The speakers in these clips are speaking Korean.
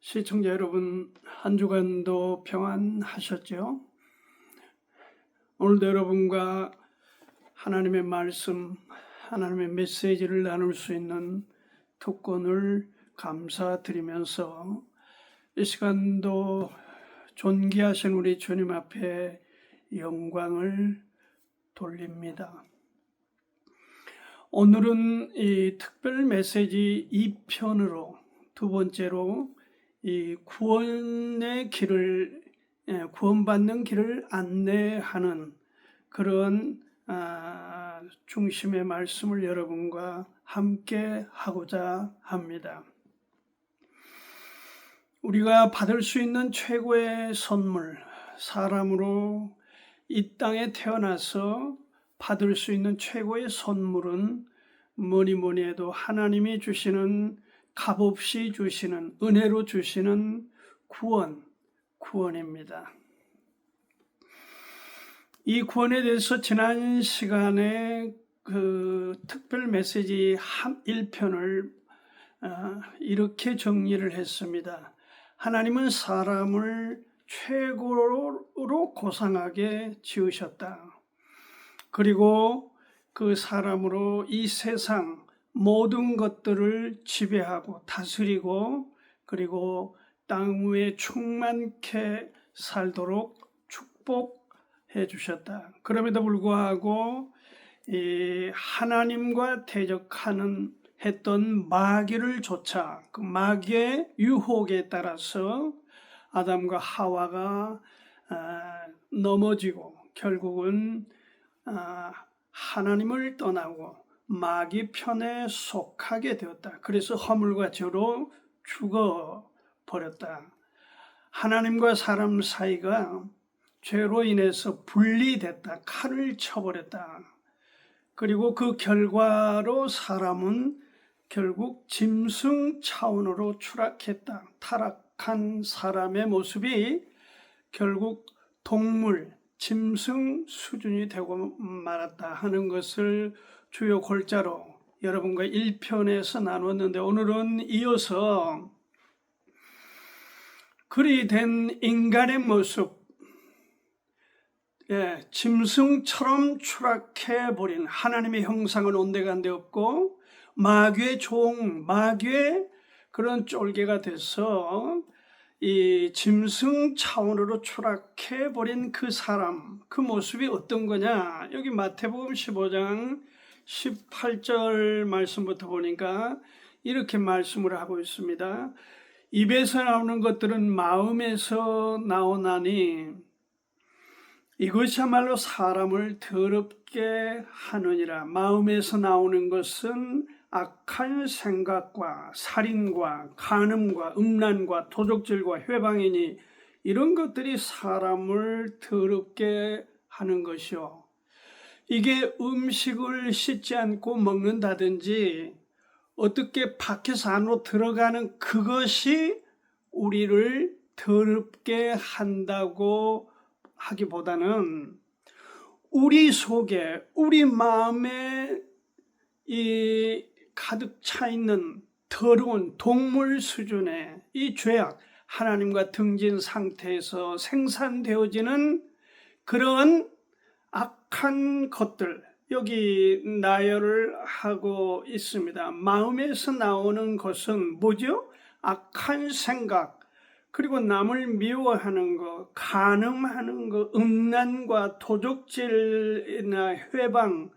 시청자 여러분, 한 주간도 평안하셨죠? 오늘도 여러분과 하나님의 말씀, 하나님의 메시지를 나눌 수 있는 특권을 감사드리면서 이 시간도 존귀하신 우리 주님 앞에 영광을 돌립니다. 오늘은 이 특별 메시지 2편으로 두 번째로 이 구원의 길을, 구원받는 길을 안내하는 그런 중심의 말씀을 여러분과 함께 하고자 합니다. 우리가 받을 수 있는 최고의 선물, 사람으로 이 땅에 태어나서 받을 수 있는 최고의 선물은 뭐니 해도 하나님이 주시는, 값없이 주시는, 은혜로 주시는 구원입니다. 이 구원에 대해서 지난 시간에 그 특별 메시지 1편을 이렇게 정리를 했습니다. 하나님은 사람을 최고로 고상하게 지으셨다. 그리고 그 사람으로 이 세상 모든 것들을 지배하고 다스리고 그리고 땅 위에 충만케 살도록 축복해 주셨다. 그럼에도 불구하고 이 하나님과 했던 마귀를 쫓아 그 마귀의 유혹에 따라서 아담과 하와가 넘어지고 결국은 하나님을 떠나고 마귀 편에 속하게 되었다. 그래서 허물과 죄로 죽어버렸다. 하나님과 사람 사이가 죄로 인해서 분리됐다. 칼을 쳐버렸다. 그리고 그 결과로 사람은 결국 짐승 차원으로 추락했다. 타락한 사람의 모습이 결국 동물, 짐승 수준이 되고 말았다 하는 것을 주요 골자로 여러분과 1편에서 나눴는데, 오늘은 이어서 그리 된 인간의 모습, 짐승처럼 추락해버린 하나님의 형상은 온데간데 없고 마귀의 마귀의 그런 쫄개가 돼서 이 짐승 차원으로 추락해버린 그 사람, 그 모습이 어떤 거냐? 여기 마태복음 15장 18절 말씀부터 보니까 이렇게 말씀을 하고 있습니다. 입에서 나오는 것들은 마음에서 나오나니 이것이야말로 사람을 더럽게 하느니라. 마음에서 나오는 것은 악한 생각과 살인과 간음과 음란과 도적질과 회방이니 이런 것들이 사람을 더럽게 하는 것이요. 이게 음식을 씻지 않고 먹는다든지 어떻게 밖에서 안으로 들어가는 그것이 우리를 더럽게 한다고 하기보다는 우리 속에, 우리 마음에 이 가득 차 있는 더러운 동물 수준의 이 죄악, 하나님과 등진 상태에서 생산되어지는 그런 악한 것들, 여기 나열을 하고 있습니다. 마음에서 나오는 것은 뭐죠? 악한 생각, 그리고 남을 미워하는 것, 간음하는 것, 음란과 도적질이나 회방,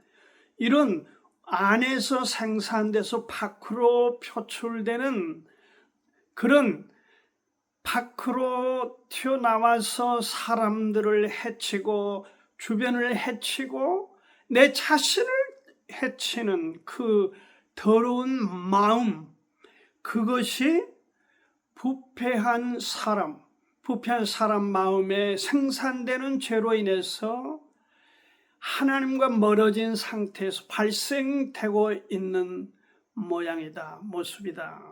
이런 안에서 생산돼서 밖으로 표출되는 그런 밖으로 튀어나와서 사람들을 해치고 주변을 해치고 내 자신을 해치는 그 더러운 마음, 그것이 부패한 사람 마음에 생산되는 죄로 인해서 하나님과 멀어진 상태에서 발생되고 있는 모양이다, 모습이다.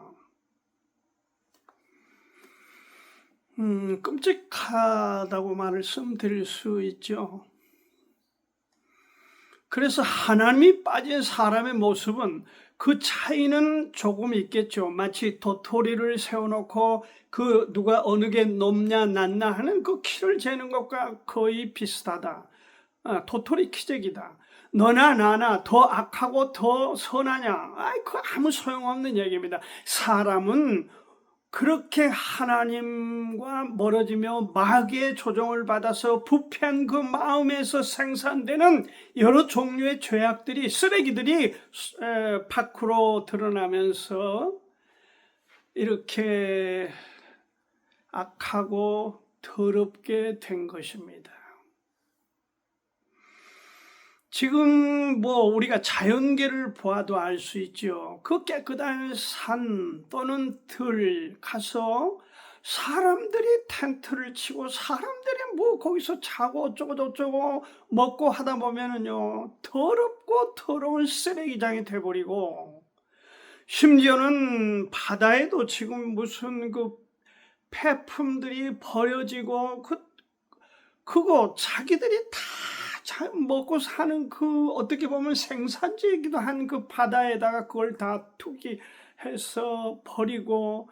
끔찍하다고 말씀드릴 수 있죠. 그래서 하나님이 빠진 사람의 모습은 그 차이는 조금 있겠죠. 마치 도토리를 세워놓고 그 누가 어느 게 높냐 낮냐 하는 그 키를 재는 것과 거의 비슷하다. 도토리 키재기다. 너나 나나 더 악하고 더 선하냐? 그 아무 소용없는 얘기입니다. 사람은 그렇게 하나님과 멀어지며 마귀의 조종을 받아서 부패한 그 마음에서 생산되는 여러 종류의 죄악들이, 쓰레기들이 밖으로 드러나면서 이렇게 악하고 더럽게 된 것입니다. 지금 우리가 자연계를 보아도 알 수 있죠. 그 깨끗한 산 또는 들 가서 사람들이 텐트를 치고 사람들이 거기서 자고 어쩌고 저쩌고 먹고 하다 보면은요, 더럽고 더러운 쓰레기장이 돼버리고, 심지어는 바다에도 지금 무슨 그 폐품들이 버려지고 그거 자기들이 다 먹고 사는 그 어떻게 보면 생산지이기도 한 그 바다에다가 그걸 다 투기해서 버리고,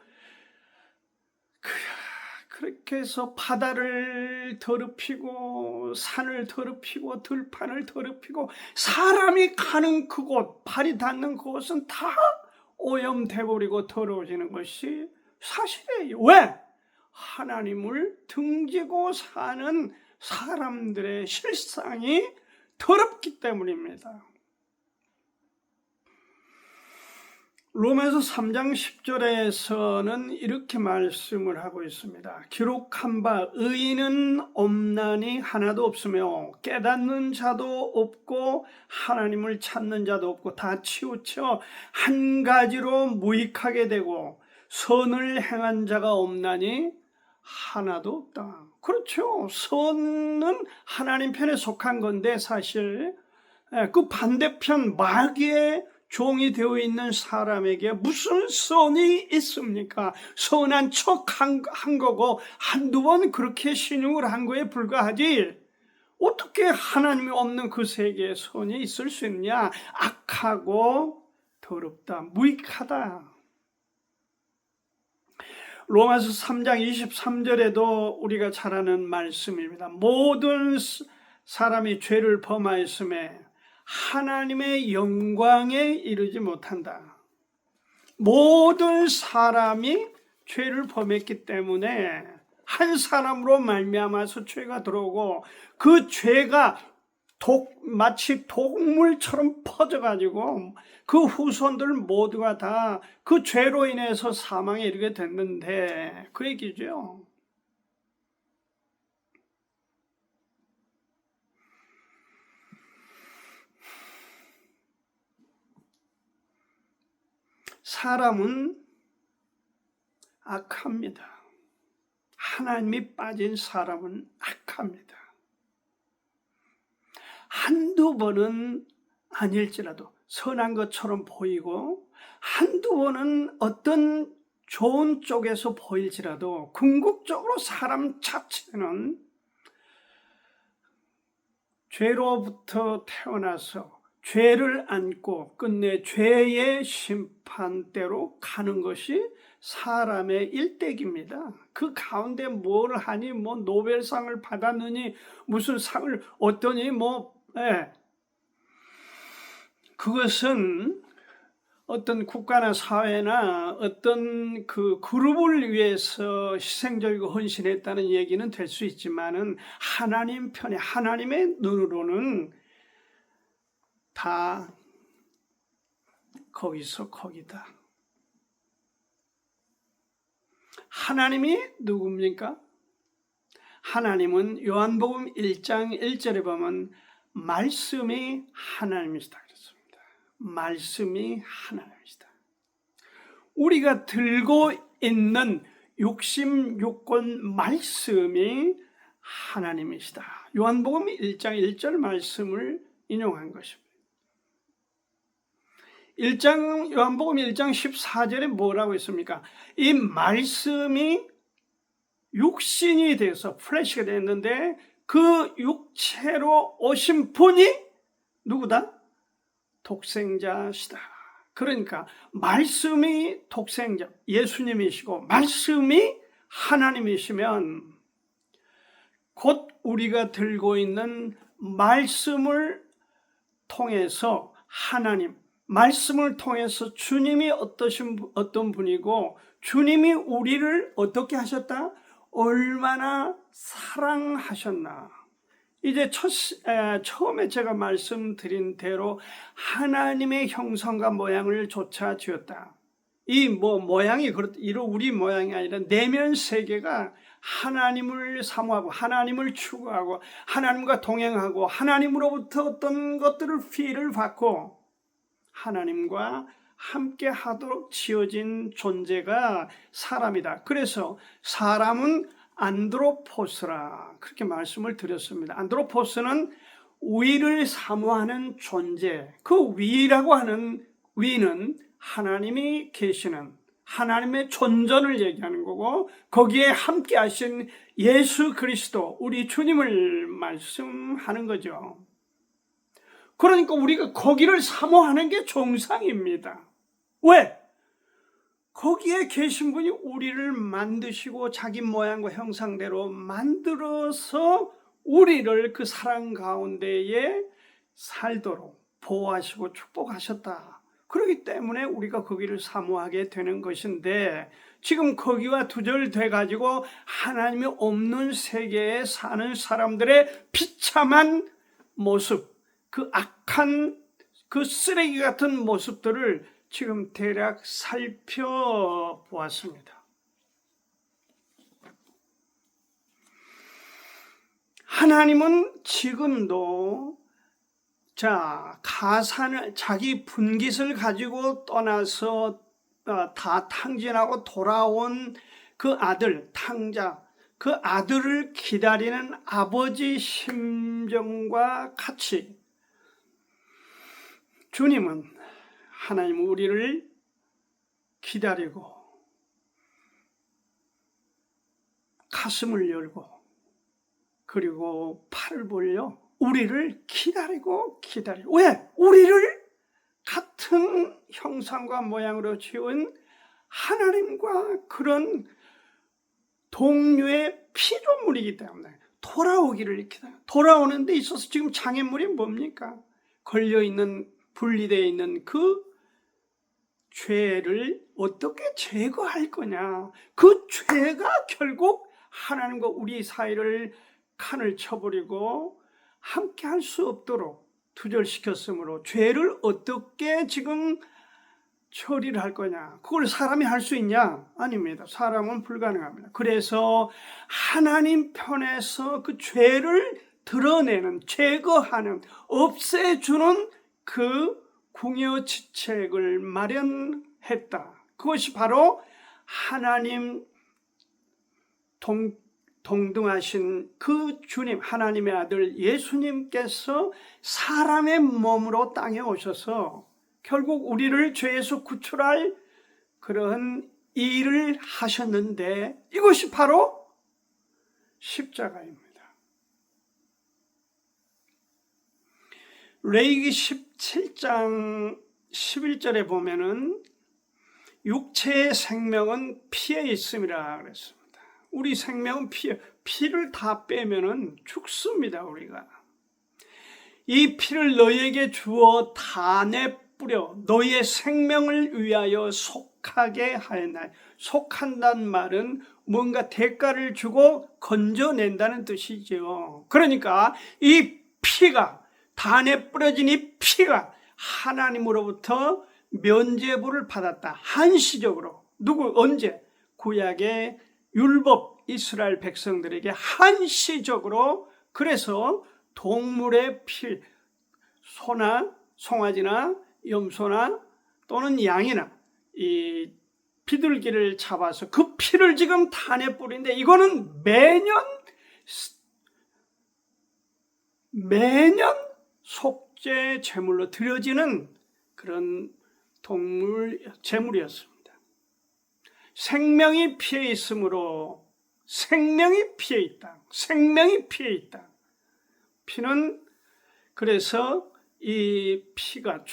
그렇게 해서 바다를 더럽히고 산을 더럽히고 들판을 더럽히고 사람이 가는 그곳, 발이 닿는 그곳은 다 오염돼 버리고 더러워지는 것이 사실이에요. 왜? 하나님을 등지고 사는 사람들의 실상이 더럽기 때문입니다. 로마서 3장 10절에서는 이렇게 말씀을 하고 있습니다. 기록한 바 의인은 없나니 하나도 없으며 깨닫는 자도 없고 하나님을 찾는 자도 없고 다 치우쳐 한 가지로 무익하게 되고 선을 행한 자가 없나니 하나도 없다. 그렇죠. 선은 하나님 편에 속한 건데 사실 그 반대편 마귀의 종이 되어 있는 사람에게 무슨 선이 있습니까? 선한 척 한 거고 한두 번 그렇게 신용을 한 거에 불과하지, 어떻게 하나님이 없는 그 세계에 선이 있을 수 있냐? 악하고 더럽다, 무익하다. 로마서 3장 23절에도 우리가 잘 아는 말씀입니다. 모든 사람이 죄를 범하였음에 하나님의 영광에 이르지 못한다. 모든 사람이 죄를 범했기 때문에 한 사람으로 말미암아서 죄가 들어오고 그 죄가 마치 동물처럼 퍼져가지고 그 후손들 모두가 다 그 죄로 인해서 사망에 이르게 됐는데, 그 얘기죠. 사람은 악합니다. 하나님이 빠진 사람은 악합니다. 한두 번은 아닐지라도 선한 것처럼 보이고 한두 번은 어떤 좋은 쪽에서 보일지라도 궁극적으로 사람 자체는 죄로부터 태어나서 죄를 안고 끝내 죄의 심판대로 가는 것이 사람의 일대기입니다. 그 가운데 뭘 하니, 노벨상을 받았느니, 무슨 상을 얻더니, 그것은 어떤 국가나 사회나 어떤 그 그룹을 위해서 희생적이고 헌신했다는 얘기는 될 수 있지만은 하나님 편에, 하나님의 눈으로는 다 거기서 거기다. 하나님이 누굽니까? 하나님은 요한복음 1장 1절에 보면 말씀이 하나님이시다 그랬습니다. 말씀이 하나님이시다. 우리가 들고 있는 66권 말씀이 하나님이시다. 요한복음 1장 1절 말씀을 인용한 것입니다. 요한복음 1장 14절에 뭐라고 했습니까? 이 말씀이 육신이 돼서 플래시가 됐는데 그 육체로 오신 분이 누구다? 독생자시다. 그러니까 말씀이 독생자, 예수님이시고 말씀이 하나님이시면 곧 우리가 들고 있는 말씀을 통해서 하나님, 말씀을 통해서 주님이 어떤 분이고 주님이 우리를 어떻게 하셨다? 얼마나 사랑하셨나. 이제 처음에 제가 말씀드린 대로 하나님의 형상과 모양을 조차 지었다. 이 모양이 우리 모양이 아니라 내면 세계가 하나님을 사모하고 하나님을 추구하고 하나님과 동행하고 하나님으로부터 어떤 것들을 피해를 받고 하나님과 함께 하도록 지어진 존재가 사람이다. 그래서 사람은 안드로포스라 그렇게 말씀을 드렸습니다. 안드로포스는 위를 사모하는 존재, 그 위라고 하는 위는 하나님이 계시는 하나님의 존전을 얘기하는 거고 거기에 함께 하신 예수 그리스도 우리 주님을 말씀하는 거죠. 그러니까 우리가 거기를 사모하는 게 정상입니다. 왜? 거기에 계신 분이 우리를 만드시고 자기 모양과 형상대로 만들어서 우리를 그 사랑 가운데에 살도록 보호하시고 축복하셨다. 그렇기 때문에 우리가 거기를 사모하게 되는 것인데 지금 거기와 두절돼 가지고 하나님이 없는 세계에 사는 사람들의 비참한 모습, 그 악한 그 쓰레기 같은 모습들을 지금 대략 살펴보았습니다. 하나님은 지금도 가산을 자기 분깃을 가지고 떠나서 다 탕진하고 돌아온 그 아들 탕자, 그 아들을 기다리는 아버지 심정과 같이 주님은 하나님 우리를 기다리고 가슴을 열고 그리고 팔을 벌려 우리를 기다리고 왜? 우리를 같은 형상과 모양으로 지은 하나님과 그런 동류의 피조물이기 때문에 돌아오기를 기다려. 돌아오는 데 있어서 지금 장애물이 뭡니까? 걸려있는 분리되어 있는 그 죄를 어떻게 제거할 거냐. 그 죄가 결국 하나님과 우리 사이를 칸을 쳐버리고 함께 할 수 없도록 두절시켰으므로 죄를 어떻게 지금 처리를 할 거냐. 그걸 사람이 할 수 있냐? 아닙니다. 사람은 불가능합니다. 그래서 하나님 편에서 그 죄를 드러내는, 제거하는, 없애주는 그 궁여지책을 마련했다. 그것이 바로 하나님 동등하신 그 주님, 하나님의 아들 예수님께서 사람의 몸으로 땅에 오셔서 결국 우리를 죄에서 구출할 그런 일을 하셨는데 이것이 바로 십자가입니다. 레위기 17장 11절에 보면은 육체의 생명은 피에 있음이라 그랬습니다. 우리 생명은 피를 다 빼면은 죽습니다. 우리가 이 피를 너희에게 주어 다 내뿌려 너희의 생명을 위하여 속하게 하였나니, 속한다는 말은 뭔가 대가를 주고 건져낸다는 뜻이죠. 그러니까 이 피가 다 내뿌려진 이 피가 하나님으로부터 면죄부를 받았다. 한시적으로. 언제? 구약의 율법 이스라엘 백성들에게 한시적으로. 그래서 동물의 피, 소나 송아지나 염소나 또는 양이나 이 비둘기를 잡아서 그 피를 지금 다 내뿌리는데 이거는 매년 속죄 제물로 드려지는 그런 동물 제물이었습니다. 생명이 피해 있으므로 생명이 피해 있다. 생명이 피해 있다. 피는 그래서 이 피가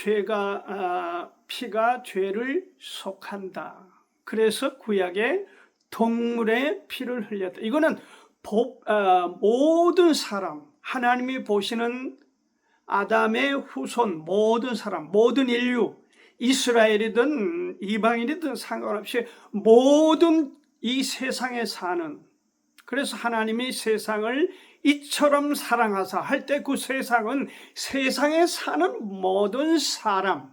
죄를 속한다. 그래서 구약에 동물의 피를 흘렸다. 이거는 모든 사람, 하나님이 보시는 아담의 후손 모든 사람, 모든 인류, 이스라엘이든 이방인이든 상관없이 모든 이 세상에 사는, 그래서 하나님이 세상을 이처럼 사랑하사 할 때 그 세상은 세상에 사는 모든 사람을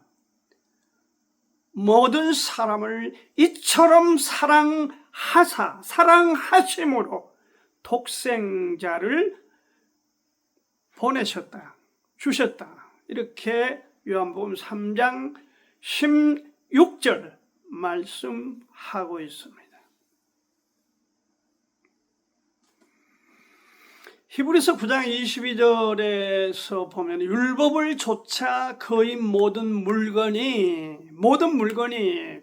이처럼 사랑하심으로 독생자를 주셨다. 이렇게 요한복음 3장 16절 말씀하고 있습니다. 히브리서 9장 22절에서 보면 율법을 좇아 거의 모든 물건이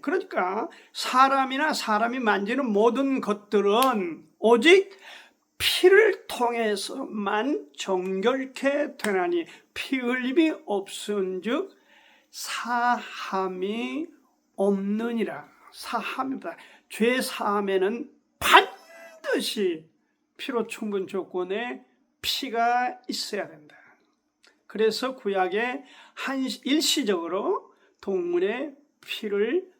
그러니까 사람이나 사람이 만지는 모든 것들은 오직 피를 통해서만 정결케 되나니 피 흘림이 없은즉 사함이 없느니라. 사함이다. 죄 사함에는 반드시 피로 충분 조건에 피가 있어야 된다. 그래서 구약에 일시적으로 동물의 피를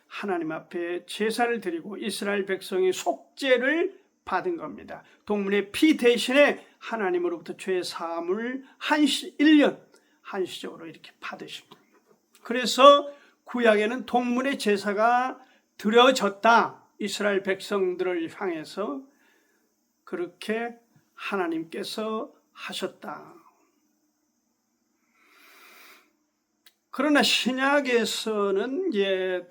하나님 앞에 제사를 드리고 이스라엘 백성이 속죄를 받은 겁니다. 동물의 피 대신에 하나님으로부터 죄 사함을 1년 한시적으로 이렇게 받으십니다. 그래서 구약에는 동물의 제사가 드려졌다. 이스라엘 백성들을 향해서 그렇게 하나님께서 하셨다. 그러나 신약에서는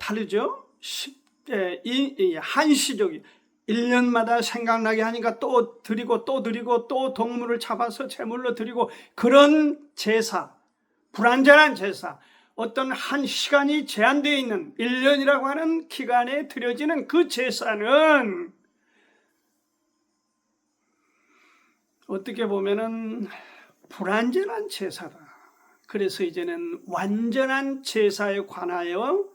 다르죠. 한시적인 1년마다 생각나게 하니까 또 드리고 또 동물을 잡아서 제물로 드리고 그런 제사, 불완전한 제사, 어떤 한 시간이 제한되어 있는 1년이라고 하는 기간에 드려지는 그 제사는 어떻게 보면은 불완전한 제사다. 그래서 이제는 완전한 제사에 관하여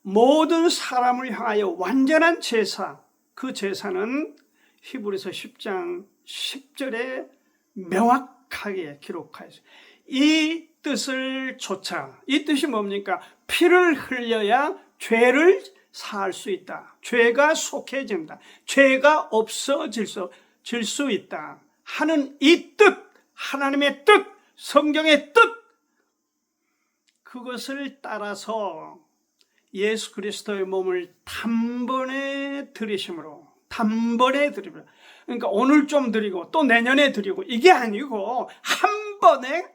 모든 사람을 향하여 완전한 제사, 그 제사는 히브리서 10장 10절에 명확하게 기록하여 있어요. 이 뜻을 좇아, 이 뜻이 뭡니까? 피를 흘려야 죄를 사할 수 있다. 죄가 속해진다. 죄가 없어질 수 있다 하는 이 뜻, 하나님의 뜻, 성경의 뜻, 그것을 따라서 예수 그리스도의 몸을 단번에 드리심으로, 그러니까 오늘 좀 드리고 또 내년에 드리고 이게 아니고 한 번에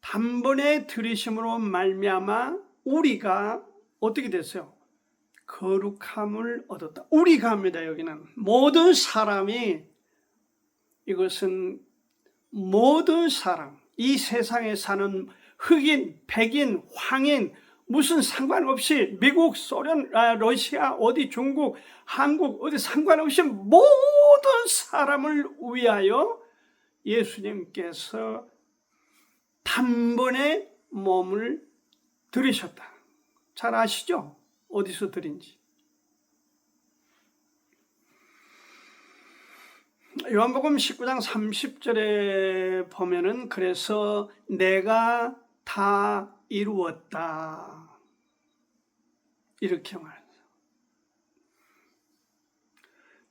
단번에 드리심으로 말미암아 우리가 어떻게 됐어요? 거룩함을 얻었다. 우리가 합니다. 여기는 모든 사람이, 이것은 모든 사람, 이 세상에 사는 흑인, 백인, 황인 무슨 상관없이 미국, 소련, 러시아, 어디 중국, 한국 어디 상관없이 모든 사람을 위하여 예수님께서 단번에 몸을 들이셨다. 잘 아시죠? 어디서 들인지. 요한복음 19장 30절에 보면은 그래서 내가 다 이루었다 이렇게 말합니다.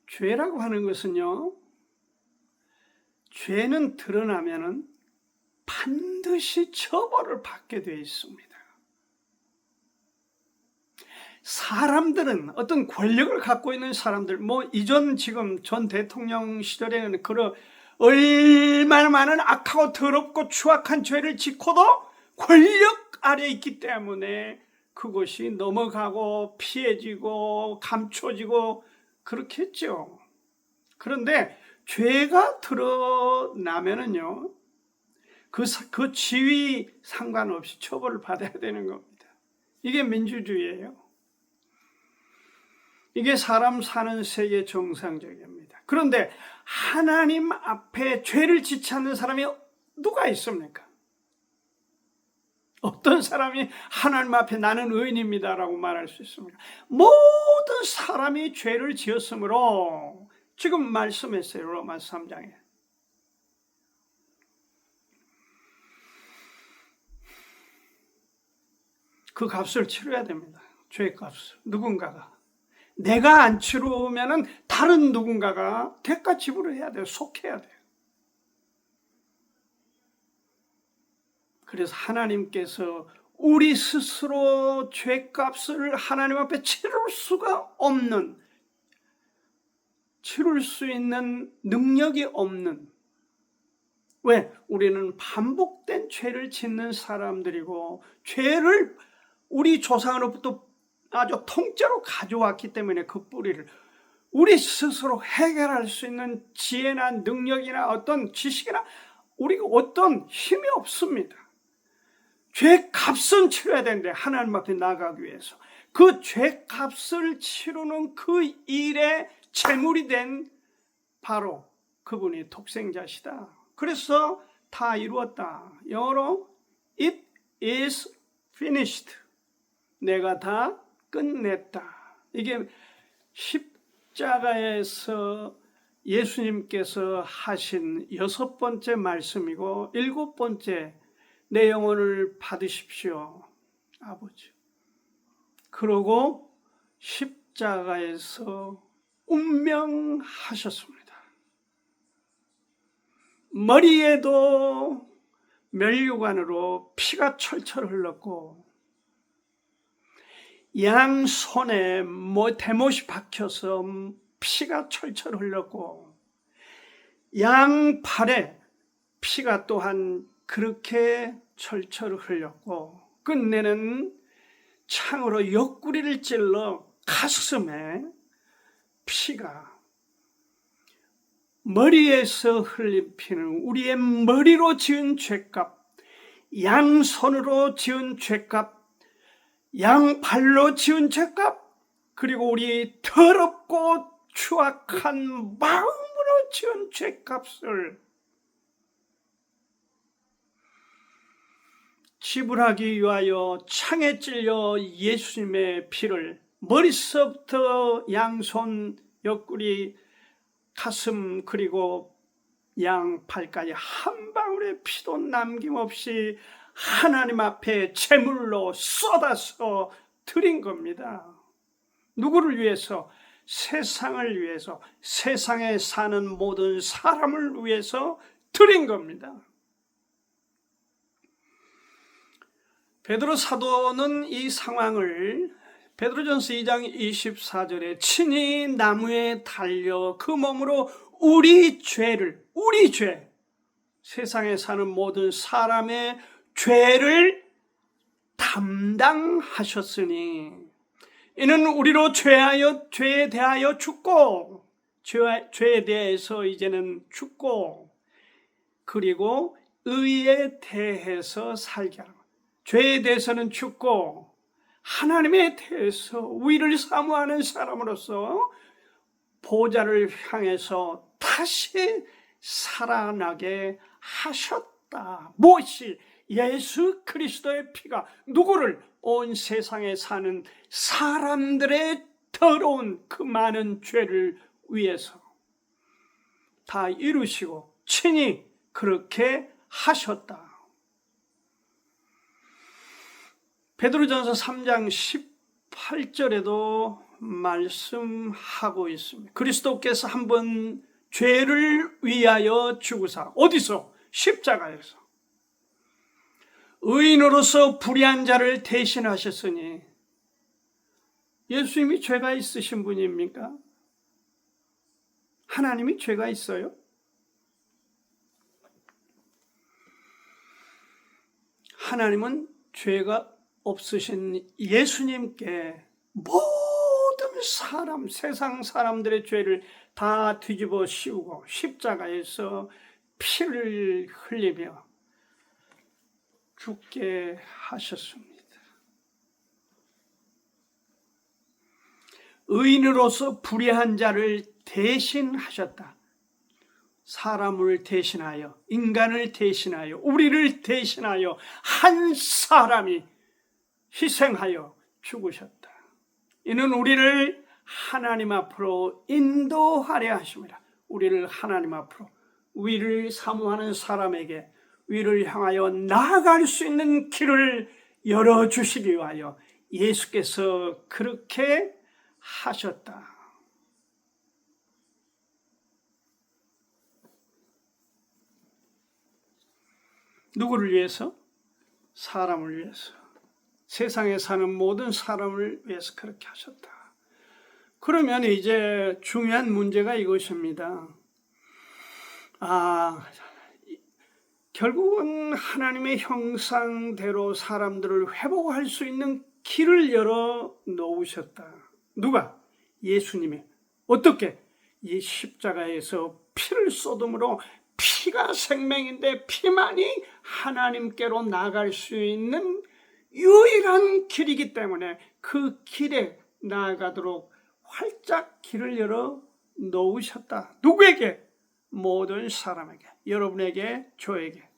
죄라고 하는 것은요, 죄는 드러나면은 반드시 처벌을 받게 되어 있습니다. 사람들은, 어떤 권력을 갖고 있는 사람들, 지금 전 대통령 시절에는 얼마나 많은 악하고 더럽고 추악한 죄를 짓고도 권력 아래 있기 때문에 그것이 넘어가고 피해지고 감춰지고 그렇겠죠. 그런데 죄가 드러나면은요, 그 지위 상관없이 처벌을 받아야 되는 겁니다. 이게 민주주의예요. 이게 사람 사는 세계 정상적입니다. 그런데 하나님 앞에 죄를 짓지 않는 사람이 누가 있습니까? 어떤 사람이 하나님 앞에 나는 의인입니다 라고 말할 수 있습니까? 모든 사람이 죄를 지었으므로 지금 말씀했어요. 로마서 3장에. 그 값을 치러야 됩니다. 죄의 값을. 누군가가. 내가 안 치르면 다른 누군가가 대가 지불을 해야 돼요. 속해야 돼요. 그래서 하나님께서 우리 스스로 죄값을 하나님 앞에 치를 수가 없는, 치를 수 있는 능력이 없는, 왜? 우리는 반복된 죄를 짓는 사람들이고 죄를 우리 조상으로부터 아주 통째로 가져왔기 때문에 그 뿌리를 우리 스스로 해결할 수 있는 지혜나 능력이나 어떤 지식이나 우리가 어떤 힘이 없습니다. 죄 값은 치러야 되는데 하나님 앞에 나가기 위해서 그 죄 값을 치르는 그 일의 제물이 된 바로 그분이 독생자시다. 그래서 다 이루었다. 영어로 It is finished. 내가 다 끝냈다. 이게 십자가에서 예수님께서 하신 6번째 말씀이고 7번째 내 영혼을 받으십시오, 아버지. 그러고 십자가에서 운명하셨습니다. 머리에도 면류관으로 피가 철철 흘렀고 양손에 대못이 박혀서 피가 철철 흘렀고 양팔에 피가 또한 그렇게 철철 흘렸고 끝내는 창으로 옆구리를 찔러 가슴에 피가 머리에서 흘린 피는 우리의 머리로 지은 죄값, 양손으로 지은 죄값, 양발로 지은 죄값, 그리고 우리 더럽고 추악한 마음으로 지은 죄값을 지불하기 위하여 창에 찔려 예수님의 피를 머리서부터 양손, 옆구리, 가슴 그리고 양팔까지 한 방울의 피도 남김없이 하나님 앞에 제물로 쏟아서 드린 겁니다. 누구를 위해서? 세상을 위해서, 세상에 사는 모든 사람을 위해서 드린 겁니다. 베드로 사도는 이 상황을 베드로전서 2장 24절에 친히 나무에 달려 그 몸으로 우리 죄, 세상에 사는 모든 사람의 죄를 담당하셨으니 이는 우리로 죄에 대하여 죽고 죄에 대해서 이제는 죽고 그리고 의에 대해서 살게 하는 것. 죄에 대해서는 죽고 하나님에 대해서 위를 사모하는 사람으로서 보좌를 향해서 다시 살아나게 하셨다. 무엇이? 예수 그리스도의 피가 누구를? 온 세상에 사는 사람들의 더러운 그 많은 죄를 위해서 다 이루시고 친히 그렇게 하셨다. 베드로전서 3장 18절에도 말씀하고 있습니다. 그리스도께서 한번 죄를 위하여 죽으사 어디서? 십자가에서 의인으로서 불의한 자를 대신하셨으니 예수님이 죄가 있으신 분입니까? 하나님이 죄가 있어요? 하나님은 죄가 없으신 예수님께 모든 사람, 세상 사람들의 죄를 다 뒤집어 씌우고 십자가에서 피를 흘리며 죽게 하셨습니다. 의인으로서 불의한 자를 대신하셨다. 사람을 대신하여, 인간을 대신하여, 우리를 대신하여 한 사람이 희생하여 죽으셨다. 이는 우리를 하나님 앞으로 인도하려 하십니다. 우리를 하나님 앞으로, 위를 사모하는 사람에게 위를 향하여 나아갈 수 있는 길을 열어주시기 위하여 예수께서 그렇게 하셨다. 누구를 위해서? 사람을 위해서. 세상에 사는 모든 사람을 위해서 그렇게 하셨다. 그러면 이제 중요한 문제가 이것입니다. 결국은 하나님의 형상대로 사람들을 회복할 수 있는 길을 열어 놓으셨다. 누가? 예수님이. 어떻게? 이 십자가에서 피를 쏟음으로, 피가 생명인데 피만이 하나님께로 나아갈 수 있는 유일한 길이기 때문에 그 길에 나아가도록 활짝 길을 열어 놓으셨다. 누구에게? 모든 사람에게, 여러분에게, 저에게.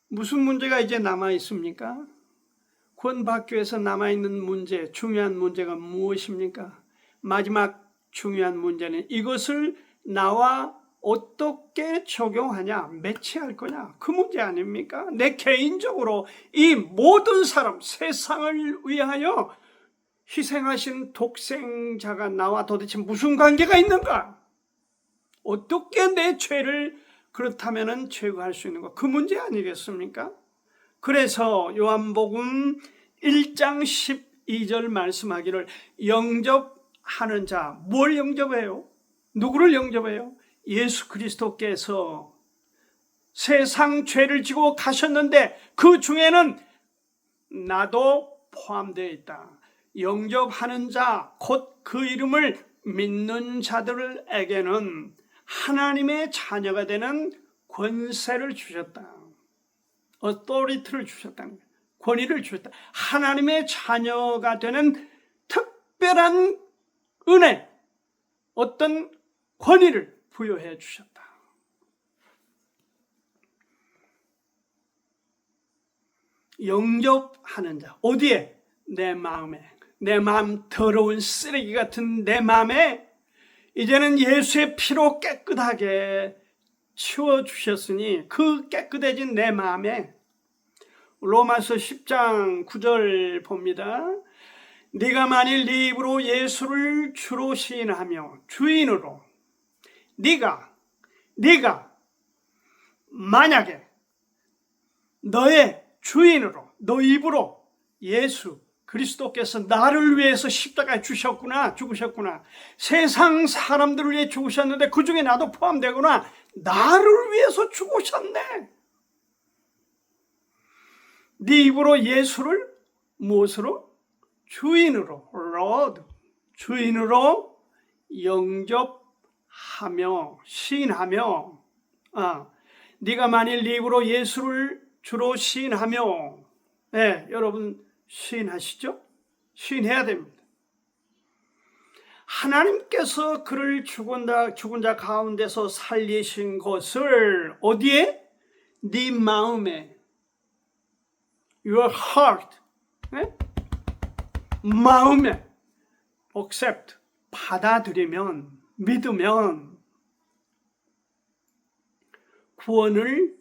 무슨 문제가 이제 남아 있습니까? 구원받기 위해서 남아있는 문제, 중요한 문제가 무엇입니까? 마지막 중요한 문제는 이것을 나와 어떻게 적용하냐, 매치할 거냐, 그 문제 아닙니까? 내 개인적으로 이 모든 사람, 세상을 위하여 희생하신 독생자가 나와 도대체 무슨 관계가 있는가? 어떻게 내 죄를 그렇다면 제거할 수 있는가? 그 문제 아니겠습니까? 그래서 요한복음 1장 12절 말씀하기를 영접하는 자, 뭘 영접해요? 누구를 영접해요? 예수 그리스도께서 세상 죄를 지고 가셨는데 그 중에는 나도 포함되어 있다. 영접하는 자, 곧 그 이름을 믿는 자들에게는 하나님의 자녀가 되는 권세를 주셨다. authority를 주셨다는 거예요. 권위를 주셨다. 하나님의 자녀가 되는 특별한 은혜, 어떤 권위를 부여해 주셨다. 영접하는 자, 어디에? 내 마음에. 내 마음, 더러운 쓰레기 같은 내 마음에 이제는 예수의 피로 깨끗하게 치워주셨으니 그 깨끗해진 내 마음에, 로마서 10장 9절 봅니다. 네가 만일 네 입으로 예수를 주로 시인하며 주인으로, 네가 만약에 너의 주인으로, 너 입으로 예수 그리스도께서 나를 위해서 십자가에 죽으셨구나. 세상 사람들을 위해 죽으셨는데 그 중에 나도 포함되구나. 나를 위해서 죽으셨네. 네 입으로 예수를 무엇으로? 주인으로, Lord, 주인으로 영접하며 시인하며, 네가 만일 네 입으로 예수를 주로 시인하며, 네, 여러분 시인하시죠? 시인해야 됩니다. 하나님께서 그를 죽은 자 가운데서 살리신 것을 어디에? 네 마음에, your heart, 네? 마음에 accept, 받아들이면, 믿으면 구원을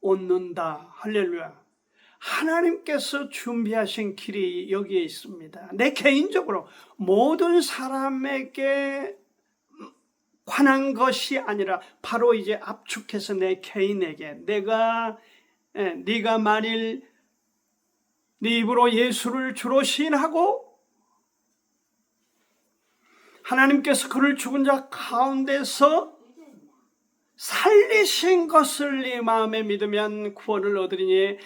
얻는다. 할렐루야. 하나님께서 준비하신 길이 여기에 있습니다. 내 개인적으로 모든 사람에게 관한 것이 아니라 바로 이제 압축해서 내 개인에게, 네가 만일 네 입으로 예수를 주로 시인하고 하나님께서 그를 죽은 자 가운데서 살리신 것을 네 마음에 믿으면 구원을 얻으리니,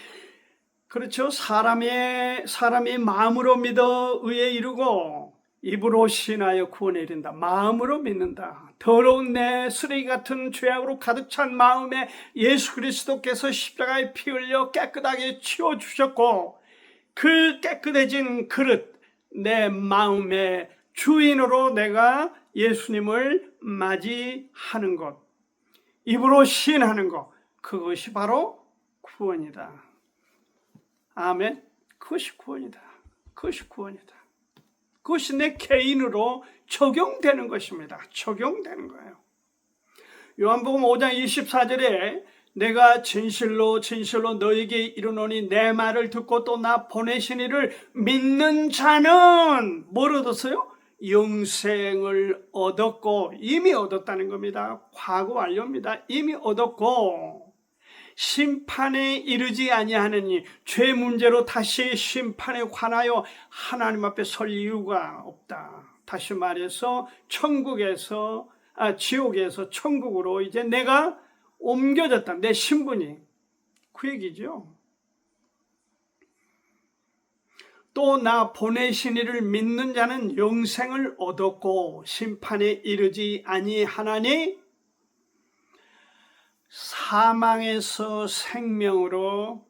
그렇죠. 사람이 마음으로 믿어 의에 이르고 입으로 시인하여 구원에 이른다. 마음으로 믿는다. 더러운 내 쓰레기 같은 죄악으로 가득 찬 마음에 예수 그리스도께서 십자가에 피 흘려 깨끗하게 치워주셨고, 그 깨끗해진 그릇, 내 마음의 주인으로 내가 예수님을 맞이하는 것, 입으로 시인하는 것, 그것이 바로 구원이다. 아멘. 그것이 구원이다. 그것이 구원이다. 그것이 내 개인으로 적용되는 것입니다. 적용되는 거예요. 요한복음 5장 24절에 내가 진실로 진실로 너에게 이르노니 내 말을 듣고 또 나 보내신 이를 믿는 자는 뭘 얻었어요? 영생을 얻었고, 이미 얻었다는 겁니다. 과거 완료입니다. 이미 얻었고, 심판에 이르지 아니하느니 죄 문제로 다시 심판에 관하여 하나님 앞에 설 이유가 없다. 다시 말해서 지옥에서 천국으로 이제 내가 옮겨졌다. 내 신분이. 그 얘기죠. 또 나 보내신 이를 믿는 자는 영생을 얻었고 심판에 이르지 아니하나니 사망에서 생명으로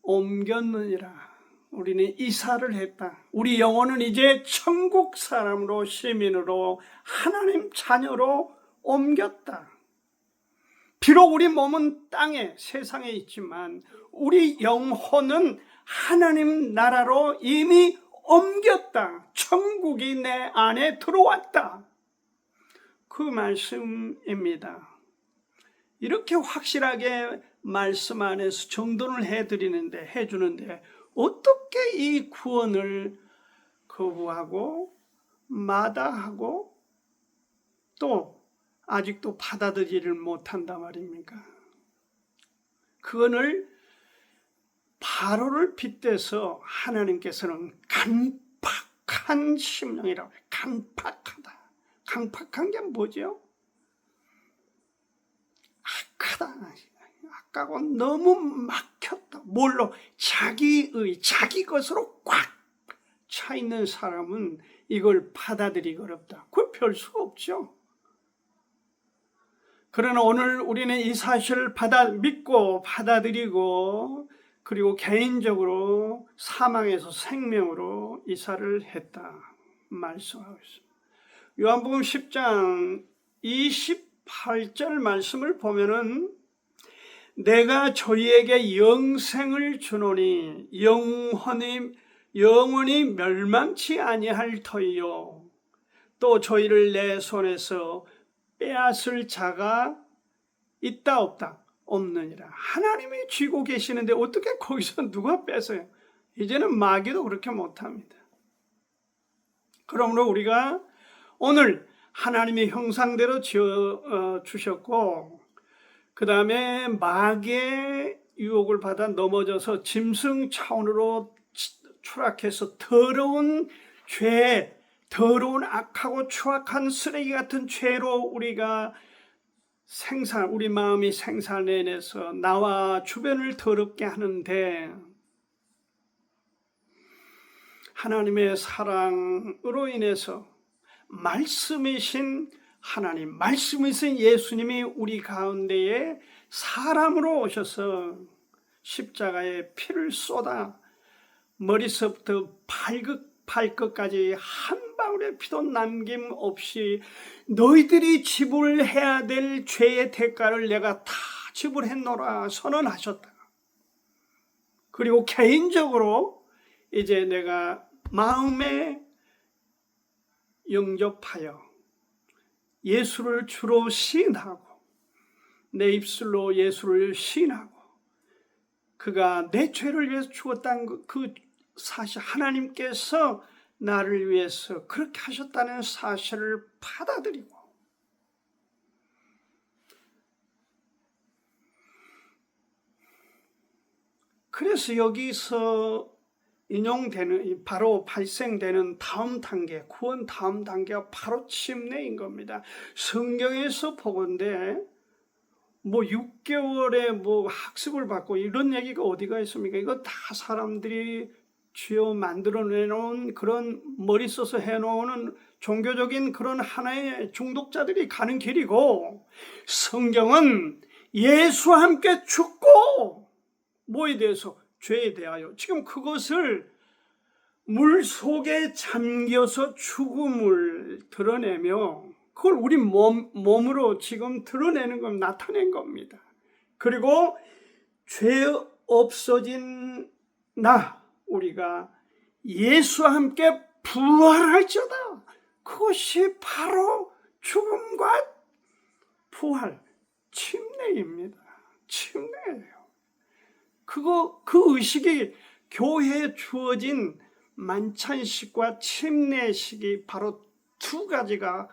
옮겼느니라. 우리는 이사를 했다. 우리 영혼은 이제 천국 사람으로, 시민으로, 하나님 자녀로 옮겼다. 비록 우리 몸은 땅에, 세상에 있지만 우리 영혼은 하나님 나라로 이미 옮겼다. 천국이 내 안에 들어왔다. 그 말씀입니다. 이렇게 확실하게 말씀 안에서 정돈을 해주는데 어떻게 이 구원을 거부하고 마다하고 또 아직도 받아들이지를 못한단 말입니까? 그거를 바로를 빗대서 하나님께서는 강팍한 심령이라고 해요. 강팍하다. 강팍한 게 뭐죠? 악하다. 악하고 너무 막혔다. 뭘로? 자기 것으로 꽉 차 있는 사람은 이걸 받아들이기 어렵다. 그걸 별 수가 없죠. 그러나 오늘 우리는 이 사실을 믿고 받아들이고 그리고 개인적으로 사망에서 생명으로 이사를 했다 말씀하고 있습니다. 요한복음 10장 28절 말씀을 보면은 내가 저희에게 영생을 주노니 영원히 멸망치 아니할 터이요 또 저희를 내 손에서 빼앗을 자가 있다 없다? 없느니라. 하나님이 쥐고 계시는데 어떻게 거기서 누가 뺏어요? 이제는 마귀도 그렇게 못합니다. 그러므로 우리가 오늘 하나님의 형상대로 주셨고 그 다음에 마귀의 유혹을 받아 넘어져서 짐승 차원으로 추락해서 더러운 악하고 추악한 쓰레기 같은 죄로 우리가 우리 마음이 생산해내서 나와 주변을 더럽게 하는데 하나님의 사랑으로 인해서 말씀이신 하나님, 말씀이신 예수님이 우리 가운데에 사람으로 오셔서 십자가에 피를 쏟아 머리서부터 발끝까지 한 방울의 피도 남김없이 너희들이 지불해야 될 죄의 대가를 내가 다 지불했노라 선언하셨다. 그리고 개인적으로 이제 내가 마음에 영접하여 예수를 주로 시인하고 내 입술로 예수를 시인하고 그가 내 죄를 위해서 죽었다는 그 사실, 하나님께서 나를 위해서 그렇게 하셨다는 사실을 받아들이고 그래서 여기서 인용되는 바로 발생되는 다음 단계, 구원 다음 단계가 바로 침례인 겁니다. 성경에서 보건대 6개월에 학습을 받고 이런 얘기가 어디가 있습니까? 이거 다 사람들이 쥐어 만들어내놓은 그런 머리 써서 해놓은 종교적인 그런 하나의 중독자들이 가는 길이고 성경은 예수와 함께 죽고 뭐에 대해서? 죄에 대하여. 지금 그것을 물 속에 잠겨서 죽음을 드러내며 그걸 우리 몸으로 지금 드러내는 건 나타낸 겁니다. 그리고 죄 없어진 우리가 예수와 함께 부활할지어다. 그것이 바로 죽음과 부활, 침례입니다. 침례예요. 그 의식이 교회에 주어진 만찬식과 침례식이 바로 두 가지가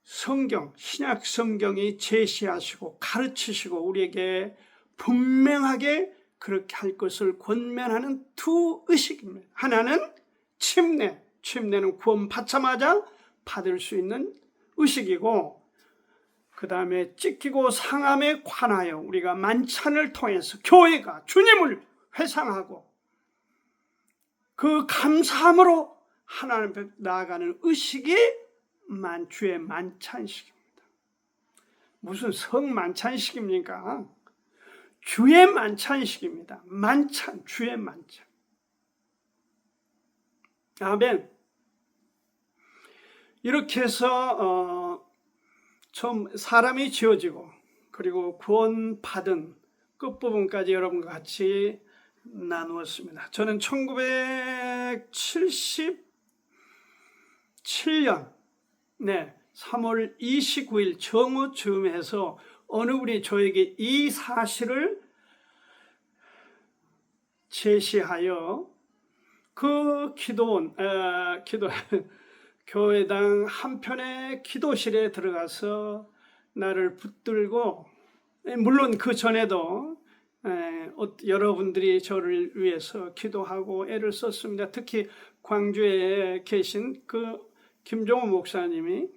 신약 성경이 제시하시고 가르치시고 우리에게 분명하게 그렇게 할 것을 권면하는 두 의식입니다. 하나는 침례는 구원 받자마자 받을 수 있는 의식이고, 그 다음에 찢기고 상함에 관하여 우리가 만찬을 통해서 교회가 주님을 회상하고 그 감사함으로 하나님 앞에 나아가는 의식이 주의 만찬식입니다. 무슨 성만찬식입니까? 주의 만찬식입니다. 주의 만찬. 아멘. 이렇게 해서 처음 사람이 지어지고 그리고 구원받은 끝부분까지 여러분과 같이 나누었습니다. 저는 1977년 3월 29일 정오쯤에서 어느 분이 저에게 이 사실을 제시하여 그 교회당 한편의 기도실에 들어가서 나를 붙들고, 물론 그 전에도 여러분들이 저를 위해서 기도하고 애를 썼습니다. 특히 광주에 계신 그 김종호 목사님이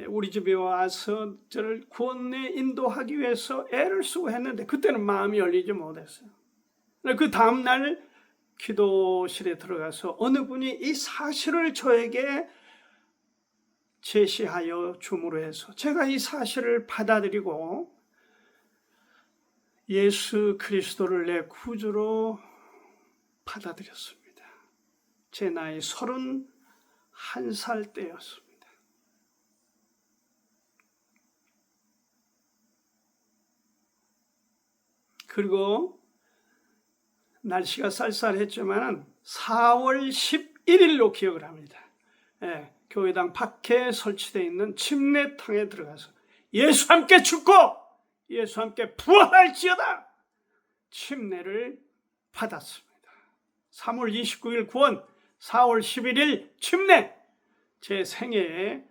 우리 집에 와서 저를 구원에 인도하기 위해서 애를 쓰고 했는데 그때는 마음이 열리지 못했어요. 그 다음날 기도실에 들어가서 어느 분이 이 사실을 저에게 제시하여 줌으로 해서 제가 이 사실을 받아들이고 예수 그리스도를 내 구주로 받아들였습니다. 제 나이 31살 때였습니다. 그리고 날씨가 쌀쌀했지만 4월 11일로 기억을 합니다. 교회당 밖에 설치되어 있는 침례탕에 들어가서 예수 함께 죽고 예수 함께 부활할지어다 침례를 받았습니다. 3월 29일 구원, 4월 11일 침례, 제 생애에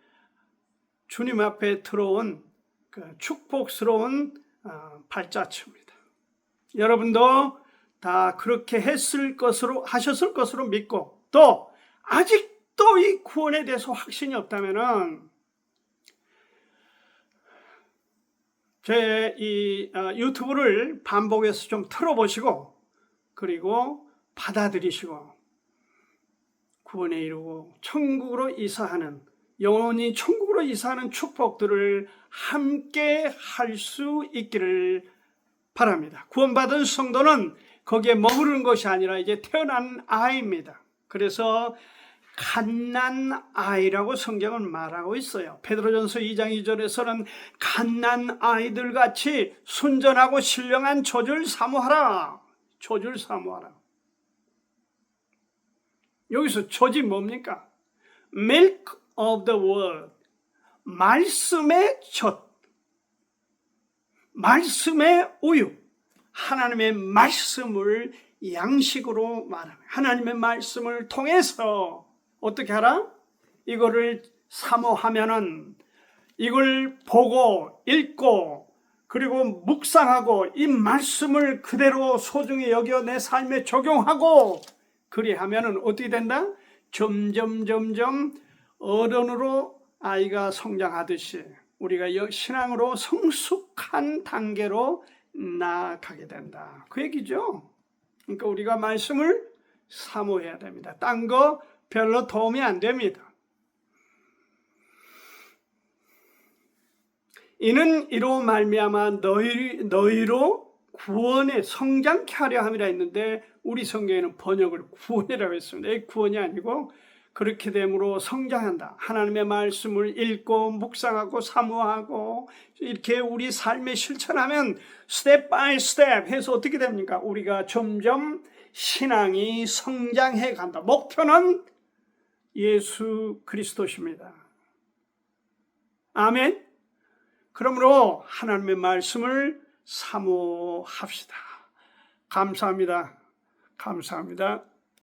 주님 앞에 들어온 그 축복스러운 발자취입니다. 여러분도 다 그렇게 하셨을 것으로 믿고, 또 아직도 이 구원에 대해서 확신이 없다면은 제 이 유튜브를 반복해서 좀 틀어보시고 그리고 받아들이시고 구원에 이르고 천국으로 이사하는, 영원히 천국으로 이사하는 축복들을 함께 할 수 있기를 바랍니다. 구원받은 성도는 거기에 머무르는 것이 아니라 이제 태어난 아이입니다. 그래서 갓난 아이라고 성경은 말하고 있어요. 베드로전서 2장 2절에서는 갓난 아이들 같이 순전하고 신령한 젖을 사모하라. 젖을 사모하라. 여기서 젖이 뭡니까? Milk of the word. 말씀의 젖. 말씀의 우유. 하나님의 말씀을 양식으로 말합니다. 하나님의 말씀을 통해서 어떻게 하라? 이거를 사모하면은, 이걸 보고 읽고 그리고 묵상하고 이 말씀을 그대로 소중히 여겨 내 삶에 적용하고 그리하면은 어떻게 된다? 점점 어른으로 아이가 성장하듯이 우리가 신앙으로 성숙한 단계로 나아가게 된다. 그 얘기죠. 그러니까 우리가 말씀을 사모해야 됩니다. 딴 거 별로 도움이 안 됩니다. 이는 이로 말미암아 너희로 구원에 성장케 하려 함이라 했는데 우리 성경에는 번역을 구원이라고 했습니다. 이 구원이 아니고 그렇게 됨으로 성장한다. 하나님의 말씀을 읽고 묵상하고 사모하고 이렇게 우리 삶에 실천하면 스텝 바이 스텝 해서 어떻게 됩니까? 우리가 점점 신앙이 성장해 간다. 목표는 예수 그리스도십니다. 아멘. 그러므로 하나님의 말씀을 사모합시다. 감사합니다. 감사합니다.